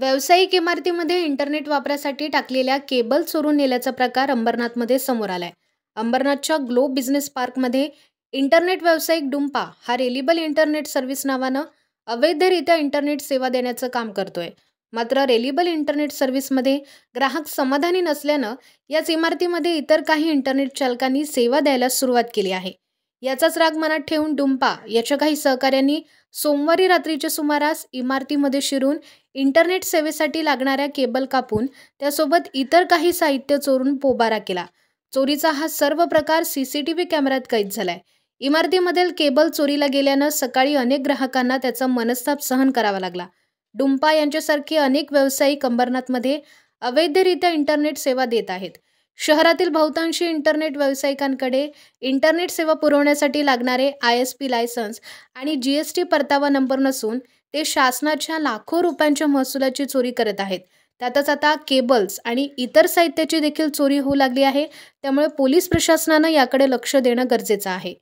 व्यावसायिक इमारतीमध्ये इंटरनेट वापरासाठी टाकलेल्या केबल चोरून नेल्याचा प्रकार अंबरनाथमध्ये समोर आलाय. अंबरनाथच्या ग्लोब बिझनेस पार्कमध्ये इंटरनेट व्यावसायिक डुंपा हा रेलिबल इंटरनेट सर्व्हिस नावानं अवैधरित्या इंटरनेट सेवा देण्याचं काम करतोय. मात्र रेलिबल इंटरनेट सर्व्हिसमध्ये ग्राहक समाधानी नसल्यानं याच इमारतीमध्ये इतर काही इंटरनेट चालकांनी सेवा द्यायला सुरुवात केली आहे. याचाच राग मनात ठेवून डुंपा याच्या काही सहकाऱ्यांनी सोमवारी रात्रीच्या सुमारास इमारतीमध्ये शिरून इंटरनेट सेवेसाठी लागणाऱ्या केबल कापून त्यासोबत इतर काही साहित्य चोरून पोबारा केला. चोरीचा हा सर्व प्रकार सीसीटीव्ही कॅमेऱ्यात कैद झालाय. इमारतीमधील केबल चोरीला गेल्यानं सकाळी अनेक ग्राहकांना त्याचा मनस्ताप सहन करावा लागला. डुंपा यांच्यासारखे अनेक व्यावसायिक अंबरनाथमध्ये अवैधरित्या इंटरनेट सेवा देत आहेत. शहरातील बहुतांशी इंटरनेट व्यावसायिकांकडे इंटरनेट सेवा पुरवण्यासाठी लागणारे ISP लायसन्स आणि GST परतावा नंबर नसून ते शासनाच्या लाखो रुपयांच्या महसुलाची चोरी करत आहेत. त्यातच आता केबल्स आणि इतर साहित्याची देखील चोरी होऊ लागली आहे. त्यामुळे पोलीस प्रशासनानं याकडे लक्ष देणं गरजेचं आहे.